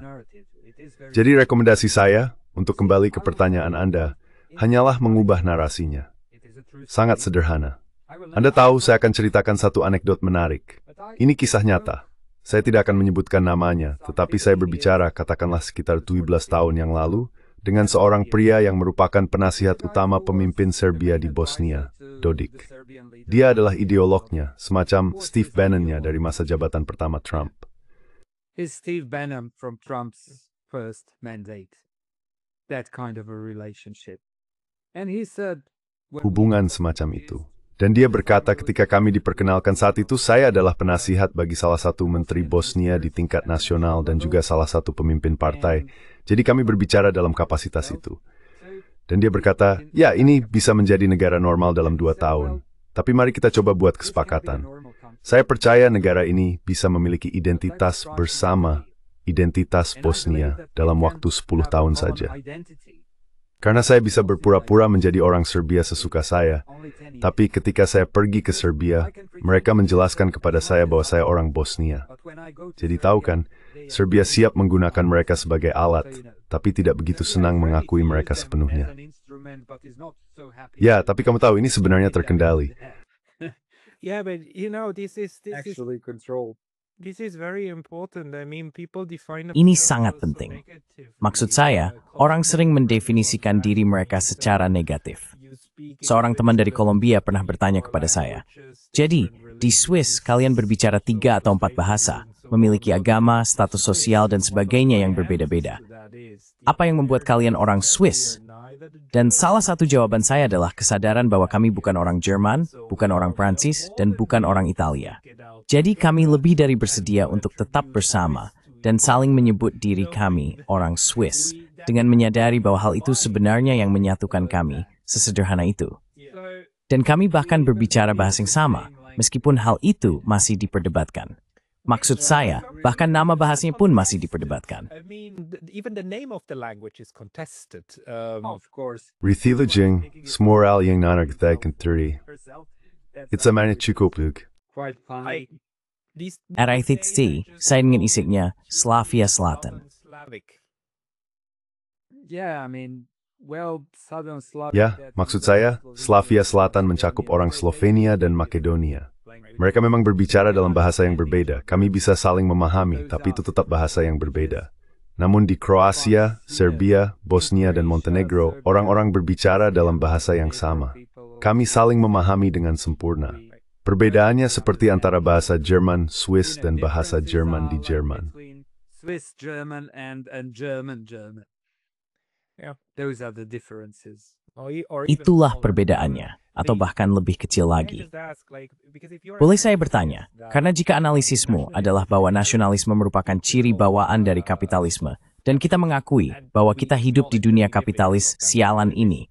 Jadi rekomendasi saya, untuk kembali ke pertanyaan Anda, hanyalah mengubah narasinya. Sangat sederhana. Anda tahu saya akan ceritakan satu anekdot menarik. Ini kisah nyata. Saya tidak akan menyebutkan namanya, tetapi saya berbicara katakanlah sekitar 17 tahun yang lalu, dengan seorang pria yang merupakan penasihat utama pemimpin Serbia di Bosnia, Dodik. Dia adalah ideolognya, semacam Steve Bannon-nya dari masa jabatan pertama Trump. Is Steve Bannon from Trump's first mandate? That kind of a relationship. And he said, Hubungan semacam itu. Dan dia berkata ketika kami diperkenalkan saat itu, saya adalah penasihat bagi salah satu menteri Bosnia di tingkat nasional dan juga salah satu pemimpin partai. Jadi kami berbicara dalam kapasitas itu. Dan dia berkata, ya ini bisa menjadi negara normal dalam 2 tahun. Tapi mari kita coba buat kesepakatan. Saya percaya negara ini bisa memiliki identitas bersama, identitas Bosnia dalam waktu 10 tahun saja. Karena saya bisa berpura-pura menjadi orang Serbia sesuka saya. Tapi ketika saya pergi ke Serbia, mereka menjelaskan kepada saya bahwa saya orang Bosnia. Jadi tahu kan, Serbia siap menggunakan mereka sebagai alat, tapi tidak begitu senang mengakui mereka sepenuhnya. Ya, tapi kamu tahu ini sebenarnya terkendali. Yeah, but this is Actually controlled. this is very important. I mean, people define Ini themselves sangat as penting. negative. Maksud saya, orang sering mendefinisikan diri mereka secara negatif. Seorang teman dari Kolombia pernah bertanya kepada saya, jadi, di Swiss kalian berbicara 3 atau 4 bahasa, memiliki agama, status sosial, dan sebagainya yang berbeda-beda. Apa yang membuat kalian orang Swiss? Dan salah satu jawaban saya adalah kesadaran bahwa kami bukan orang Jerman, bukan orang Prancis, dan bukan orang Italia. Jadi kami lebih dari bersedia untuk tetap bersama dan saling menyebut diri kami orang Swiss dengan menyadari bahwa hal itu sebenarnya yang menyatukan kami, sesederhana itu. Dan kami bahkan berbicara bahasa yang sama, meskipun hal itu masih diperdebatkan. Maksud saya, bahkan nama bahasanya pun masih diperdebatkan. I mean, even the name of the language is contested. Of course. Rithilajing, smoral yang nanagtag and 30. It's a manichukopug. Quite funny. At ITHT, saya dengan isiknya Slavia Selatan. Slavic. Yeah, I mean, well, Southern Slavic. Ya, maksud saya, Slavia Selatan mencakup orang Slovenia dan Makedonia. Mereka memang berbicara dalam bahasa yang berbeda. Kami bisa saling memahami, tapi itu tetap bahasa yang berbeda. Namun di Kroasia, Serbia, Bosnia, dan Montenegro, orang-orang berbicara dalam bahasa yang sama. Kami saling memahami dengan sempurna. Perbedaannya seperti antara bahasa Jerman, Swiss, dan bahasa Jerman di Jerman. Swiss German and German. Yeah. Those are the differences. Or even Itulah smaller. perbedaannya, atau bahkan lebih kecil Can I lagi. just ask, like, because if you're Boleh an saya activist bertanya, that- karena jika analisismu adalah bahwa nasionalisme merupakan ciri bawaan dari kapitalisme, dan kita mengakui bahwa kita hidup di dunia kapitalis sialan ini,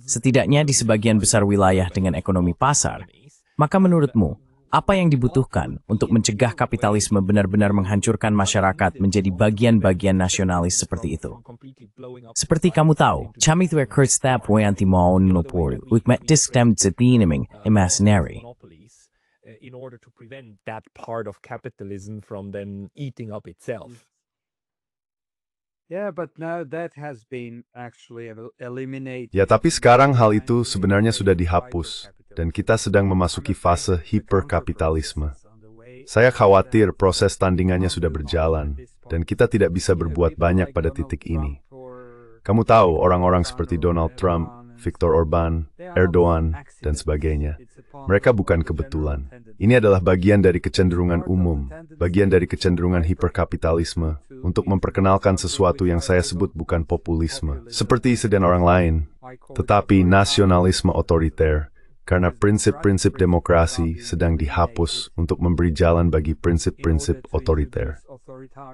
setidaknya di sebagian besar wilayah dengan ekonomi pasar, maka menurutmu, apa yang dibutuhkan untuk mencegah kapitalisme benar-benar menghancurkan masyarakat menjadi bagian-bagian nasionalis seperti itu? Seperti kamu tahu, kami tuh kerstap anti mau nopor, ukmet distem zetiniming imaginary. In order to prevent that part of capitalism from then eating up itself. Yeah, but now that has been actually eliminated. Ya, tapi sekarang hal itu sebenarnya sudah dihapus, dan kita sedang memasuki fase hiperkapitalisme. Saya khawatir proses tandingannya sudah berjalan, dan kita tidak bisa berbuat banyak pada titik ini. Kamu tahu orang-orang seperti Donald Trump, Viktor Orban, Erdogan, dan sebagainya. Mereka bukan kebetulan. Ini adalah bagian dari kecenderungan umum, bagian dari kecenderungan hiperkapitalisme, untuk memperkenalkan sesuatu yang saya sebut bukan populisme, seperti sedan orang lain, tetapi nasionalisme otoriter, karena prinsip-prinsip demokrasi sedang dihapus untuk memberi jalan bagi prinsip-prinsip otoriter.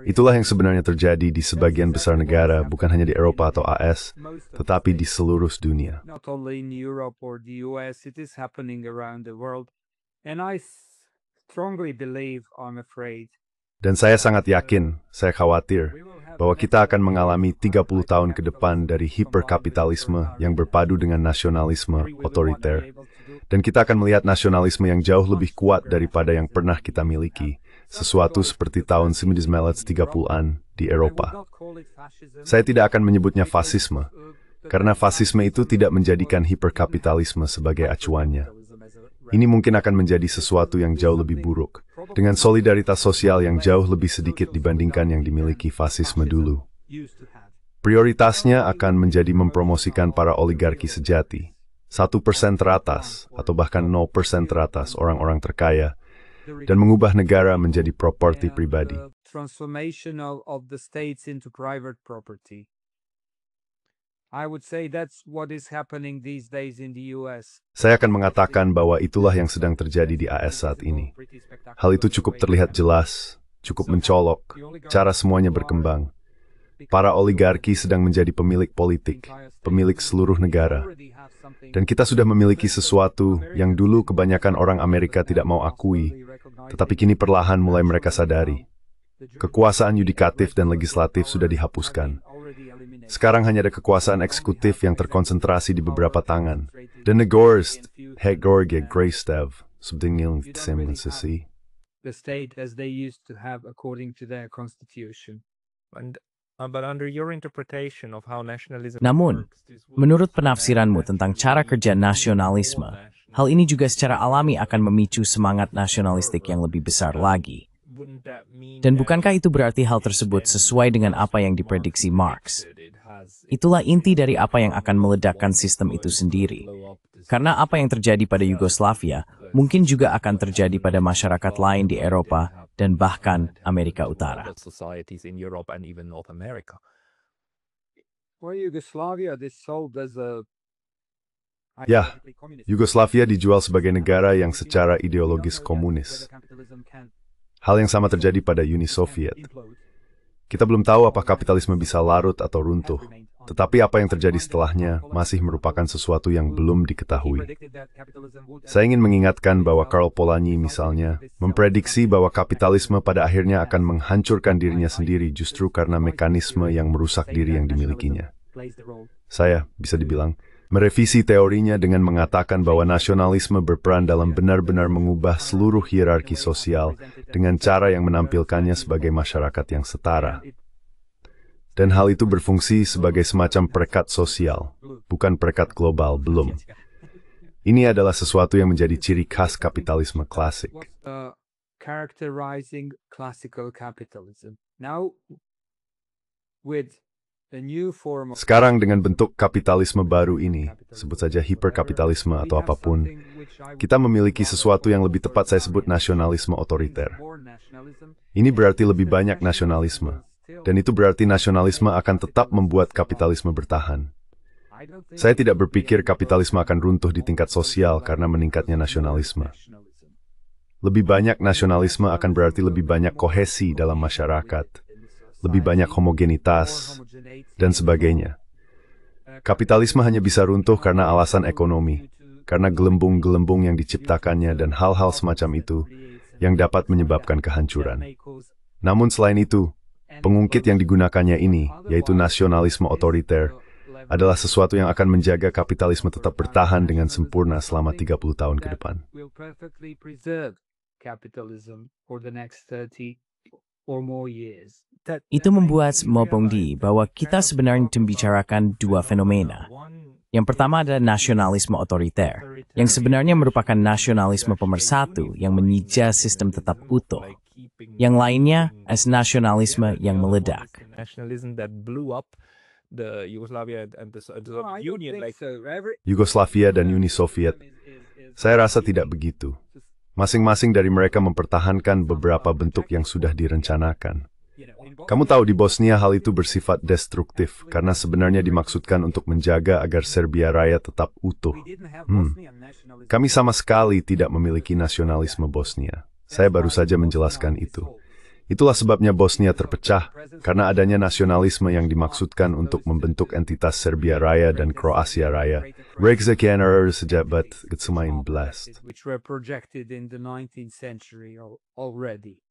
Itulah yang sebenarnya terjadi di sebagian besar negara, bukan hanya di Eropa atau AS, tetapi di seluruh dunia. Not only in Europe or the US, it is happening around the world. And I strongly believe, I'm afraid, Dan saya sangat yakin, saya khawatir, bahwa kita akan mengalami 30 tahun ke depan dari hiperkapitalisme yang berpadu dengan nasionalisme otoriter. Dan kita akan melihat nasionalisme yang jauh lebih kuat daripada yang pernah kita miliki, sesuatu seperti tahun 1930-an di Eropa. Saya tidak akan menyebutnya fasisme, karena fasisme itu tidak menjadikan hiperkapitalisme sebagai acuannya. Ini mungkin akan menjadi sesuatu yang jauh lebih buruk, dengan solidaritas sosial yang jauh lebih sedikit dibandingkan yang dimiliki fasisme dulu. Prioritasnya akan menjadi mempromosikan para oligarki sejati, 1% teratas, atau bahkan 0% teratas orang-orang terkaya, dan mengubah negara menjadi properti pribadi. Transformation of the states into private property. I would say that's what is happening these days in the US. Saya akan mengatakan bahwa itulah yang sedang terjadi di AS saat ini. Hal itu cukup terlihat jelas, cukup mencolok, cara semuanya berkembang. Para oligarki sedang menjadi pemilik politik, pemilik seluruh negara. Dan kita sudah memiliki sesuatu yang dulu kebanyakan orang Amerika tidak mau akui, tetapi kini perlahan mulai mereka sadari. Kekuasaan yudikatif dan legislatif sudah dihapuskan, Sekarang hanya ada kekuasaan eksekutif yang terkonsentrasi di beberapa tangan. The Nagorsk, Hegorge, Greystev, subtingil sih. The state as they used to have according to their constitution. But under your interpretation of how nationalism Namun, works, this would menurut penafsiranmu tentang cara kerja nasionalisme, hal ini juga secara alami akan memicu semangat nasionalistik yang lebih besar lagi. wouldn't that mean Dan that bukankah itu berarti hal tersebut sesuai dengan apa yang diprediksi Marx? it has Itulah inti dari apa yang akan meledakkan sistem itu sendiri. blow up this Karena apa yang terjadi pada Yugoslavia mungkin juga akan terjadi pada masyarakat lain di Eropa dan bahkan Amerika Utara. other societies in Europe and even North America. Well, Yugoslavia is sold as a Ya, ideologically communist. Yugoslavia dijual sebagai negara yang secara ideologis komunis. Whether capitalism can Hal yang sama terjadi pada Uni Soviet. implode Kita belum tahu apa kapitalisme bisa larut atau runtuh, tetapi apa yang terjadi setelahnya masih merupakan sesuatu yang belum diketahui. predicted that capitalism would Saya ingin mengingatkan bahwa Karl Polanyi misalnya memprediksi bahwa kapitalisme pada akhirnya akan menghancurkan dirinya sendiri justru karena mekanisme yang merusak diri yang dimilikinya. plays the role. Saya, bisa dibilang, merevisi teorinya dengan mengatakan bahwa nasionalisme berperan dalam benar-benar mengubah seluruh hierarki sosial dengan cara yang menampilkannya sebagai masyarakat yang setara. Dan hal itu berfungsi sebagai semacam perekat sosial, bukan perekat global, belum. Ini adalah sesuatu yang menjadi ciri khas kapitalisme klasik. What's characterizing classical capitalism? Now, with a new form of Sekarang dengan bentuk kapitalisme baru ini, sebut saja hiperkapitalisme atau we have apapun, something which I would kita memiliki sesuatu yang lebih tepat saya sebut nasionalisme otoriter. more nationalism. Ini berarti lebih banyak nasionalisme. Dan itu berarti nasionalisme akan tetap membuat kapitalisme bertahan. I don't think Saya tidak berpikir kapitalisme akan runtuh di tingkat sosial karena meningkatnya nasionalisme. nationalism. Lebih banyak nasionalisme akan berarti lebih banyak kohesi dalam masyarakat, lebih banyak homogenitas, dan sebagainya. Kapitalisme hanya bisa runtuh karena alasan ekonomi, karena gelembung-gelembung yang diciptakannya dan hal-hal semacam itu yang dapat menyebabkan kehancuran. Namun selain itu, pengungkit yang digunakannya ini, yaitu nasionalisme otoriter, adalah sesuatu yang akan menjaga kapitalisme tetap bertahan dengan sempurna selama 30 tahun ke depan. Will perfectly preserve capitalism for the next 30 or more years. Itu membuat Mopongdi bahwa kita sebenarnya membicarakan dua fenomena. Yang pertama adalah nasionalisme otoriter, yang sebenarnya merupakan nasionalisme pemersatu yang menyija sistem tetap utuh. Yang lainnya as nasionalisme yang meledak. Nationalism that blew up the Yugoslavia and the Soviet No, I don't Union, think like so. Yugoslavia dan Uni Soviet, saya rasa tidak begitu. Masing-masing dari mereka mempertahankan beberapa bentuk yang sudah direncanakan. Kamu tahu di Bosnia hal itu bersifat destruktif karena sebenarnya dimaksudkan untuk menjaga agar Serbia Raya tetap utuh. Kami sama sekali tidak memiliki nasionalisme Bosnia. Saya baru saja menjelaskan itu. Itulah sebabnya Bosnia terpecah, karena adanya nasionalisme yang dimaksudkan untuk membentuk entitas Serbia Raya dan Kroasia Raya. Rekzakianer sejabat Getsemain Blast. Which were projected in the 19th century already.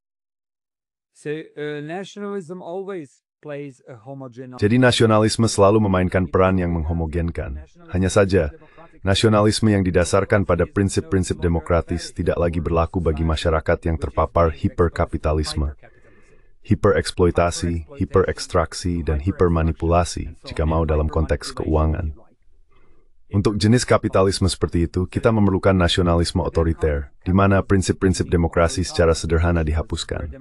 So nationalism always plays a homogeneous. Jadi nasionalisme selalu memainkan peran yang menghomogenkan. Hanya saja, nasionalisme yang didasarkan pada prinsip-prinsip demokratis tidak lagi berlaku bagi masyarakat yang terpapar hiperkapitalisme, hipereksploitasi, hiperekstraksi, dan hipermanipulasi jika mau dalam konteks keuangan. Untuk jenis kapitalisme seperti itu, kita memerlukan nasionalisme otoriter, di mana prinsip-prinsip demokrasi secara sederhana dihapuskan.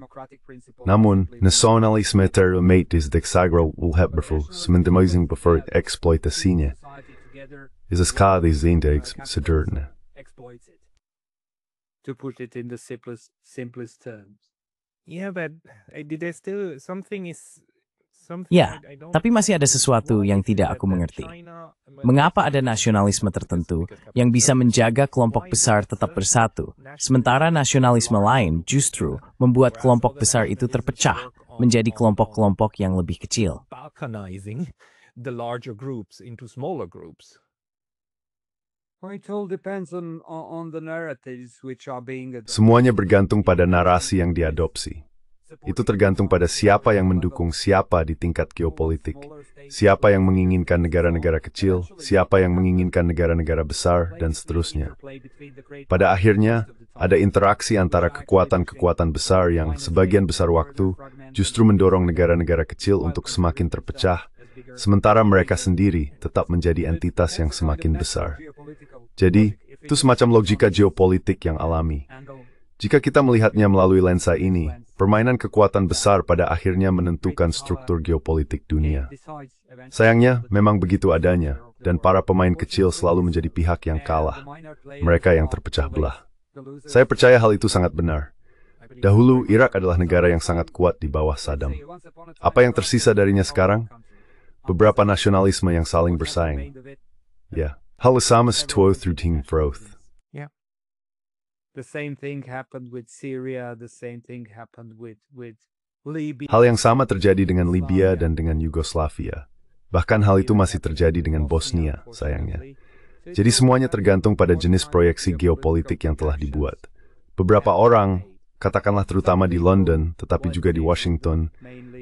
Namun, nasionalisme terumate is dexagro ulhebberful, sementemizing before eksploitasinya. Is a skade zindegs sederhana. Exploits it. To put it in the simplest terms. yeah, but there's still something Ya, tapi masih ada sesuatu yang tidak aku mengerti. Mengapa ada nasionalisme tertentu yang bisa menjaga kelompok besar tetap bersatu, sementara nasionalisme lain justru membuat kelompok besar itu terpecah menjadi kelompok-kelompok yang lebih kecil? balkanizing the larger groups into smaller groups. Well, it all depends on the narratives which are being adopted. Semuanya bergantung pada narasi yang diadopsi. Itu tergantung pada siapa yang mendukung siapa di tingkat geopolitik. Siapa yang menginginkan negara-negara kecil, siapa yang menginginkan negara-negara besar, dan seterusnya. Pada akhirnya, ada interaksi antara kekuatan-kekuatan besar yang sebagian besar waktu justru mendorong negara-negara kecil untuk semakin terpecah, sementara mereka sendiri tetap menjadi entitas yang semakin besar. Jadi, itu semacam logika geopolitik yang alami. Jika kita melihatnya melalui lensa ini, permainan kekuatan besar pada akhirnya menentukan struktur geopolitik dunia. Sayangnya, memang begitu adanya, dan para pemain kecil selalu menjadi pihak yang kalah. Mereka yang terpecah belah. Saya percaya hal itu sangat benar. Dahulu, Irak adalah negara yang sangat kuat di bawah Saddam. Apa yang tersisa darinya sekarang? Beberapa nasionalisme yang saling bersaing. Ya, hal sama setuju Froth. The same thing happened with Syria, the same thing happened with Libya. Hal yang sama terjadi dengan Libya dan dengan Yugoslavia. Bahkan hal itu masih terjadi dengan Bosnia, sayangnya. Jadi semuanya tergantung pada jenis proyeksi geopolitik yang telah dibuat. Beberapa orang, katakanlah terutama di London, tetapi juga di Washington,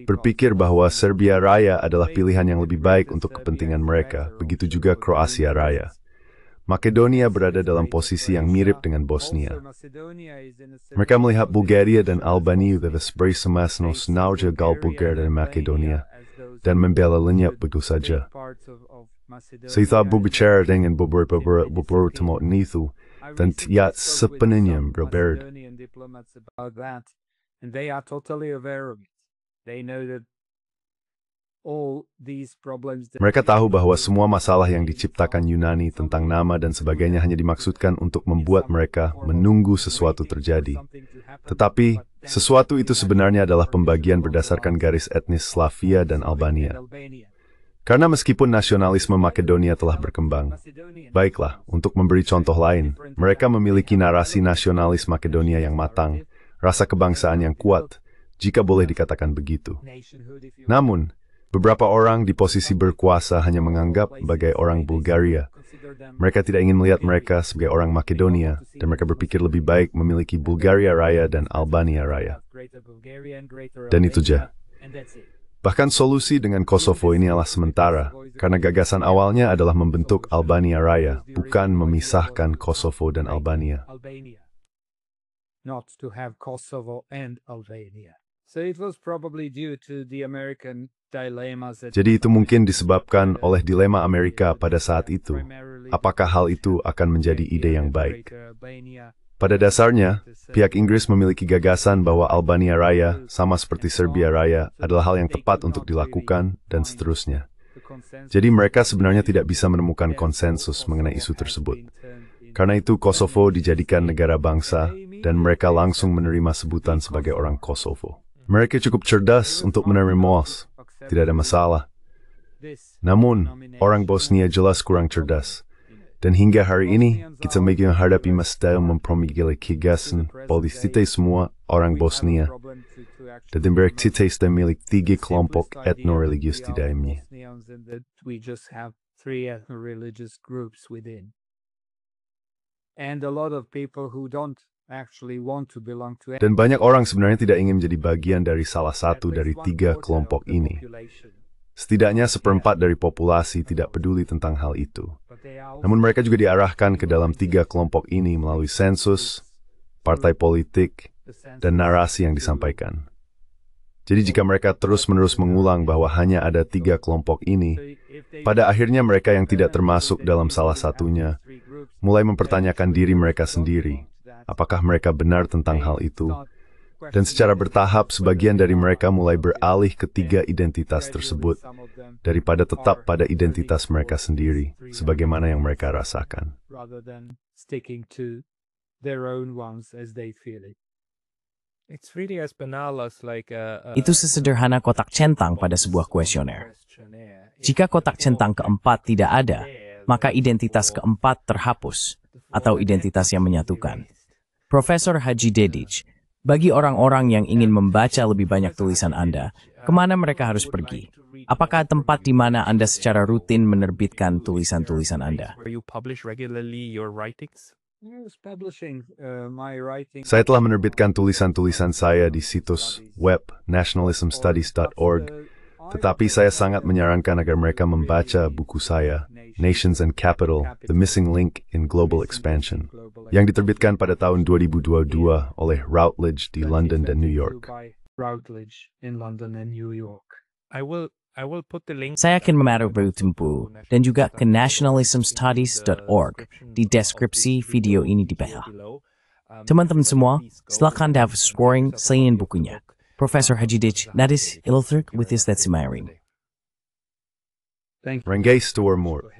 berpikir bahwa Serbia Raya adalah pilihan yang lebih baik untuk kepentingan mereka, begitu juga Kroasia Raya. Makedonia berada dalam posisi yang mirip dengan Bosnia. Mereka melihat Bulgaria dan Albania sebagai semasno snauja gal Bulgaria dan Makedonia, dan membela lenyap begitu saja. Saya berbicara dengan beberapa temu itu, dan tidak sepenuhnya berbeda. Mereka tahu bahwa semua masalah yang diciptakan Yunani tentang nama dan sebagainya hanya dimaksudkan untuk membuat mereka menunggu sesuatu terjadi. Tetapi, sesuatu itu sebenarnya adalah pembagian berdasarkan garis etnis Slavia dan Albania. Karena meskipun nasionalisme Makedonia telah berkembang, baiklah, untuk memberi contoh lain, mereka memiliki narasi nasionalis Makedonia yang matang, rasa kebangsaan yang kuat, jika boleh dikatakan begitu. Namun, beberapa orang di posisi berkuasa hanya menganggap sebagai orang Bulgaria. Mereka tidak ingin melihat mereka sebagai orang Makedonia, dan mereka berpikir lebih baik memiliki Bulgaria Raya dan Albania Raya. Dan itu saja. Bahkan solusi dengan Kosovo ini adalah sementara, karena gagasan awalnya adalah membentuk Albania Raya, bukan memisahkan Kosovo dan Albania. Not to have Kosovo and Albania. So it was probably due to the American dilemmas. Jadi itu mungkin disebabkan oleh dilema Amerika pada saat itu. Apakah hal itu akan menjadi ide yang baik? Pada dasarnya, pihak Inggris memiliki gagasan bahwa Albania Raya, sama seperti Serbia Raya, adalah hal yang tepat untuk dilakukan, dan seterusnya. Jadi mereka sebenarnya tidak bisa menemukan konsensus mengenai isu tersebut. Karena itu Kosovo dijadikan negara bangsa, dan mereka langsung menerima sebutan sebagai orang Kosovo. Mereka cukup cerdas untuk menerima MOS, tidak ada masalah. Namun, orang Bosnia jelas kurang cerdas. Dan hingga hari ini, kita menghadapi masalah mempromigili gagasan politik semua orang Bosnia. Dan mereka tidak memiliki 3 kelompok etno-religius di dalamnya. Dan banyak orang sebenarnya tidak ingin menjadi bagian dari salah satu dari 3 kelompok ini. Setidaknya 1/4 dari populasi tidak peduli tentang hal itu. Namun mereka juga diarahkan ke dalam 3 kelompok ini melalui sensus, partai politik, dan narasi yang disampaikan. Jadi jika mereka terus-menerus mengulang bahwa hanya ada 3 kelompok ini, pada akhirnya mereka yang tidak termasuk dalam salah satunya mulai mempertanyakan diri mereka sendiri. Apakah mereka benar tentang hal itu? Dan secara bertahap, sebagian dari mereka mulai beralih ke 3 identitas tersebut, daripada tetap pada identitas mereka sendiri, sebagaimana yang mereka rasakan. Itu sesederhana kotak centang pada sebuah kuesioner. Jika kotak centang keempat tidak ada, maka identitas keempat terhapus, atau identitas yang menyatukan. Profesor Haji Dedić, bagi orang-orang yang ingin membaca lebih banyak tulisan Anda, kemana mereka harus pergi? Apakah tempat di mana Anda secara rutin menerbitkan tulisan-tulisan Anda? I was publishing my writing. Saya telah menerbitkan tulisan-tulisan saya di situs web nationalismstudies.org, tetapi saya sangat menyarankan agar mereka membaca buku saya, Nations and Capital, The Missing Link in Global Expansion, yang diterbitkan pada tahun 2022 oleh Routledge di London dan New York. Routledge in London and New York. I will put the link. Saya akan menaruh bertumpu dan juga ke nationalismstudies.org di deskripsi video ini di bawah. Teman-teman semua, silakan dapat scoring selain bukunya. Professor Hajidej, that is illustrated with this that's my ring. Thank you. Rengay Stormore.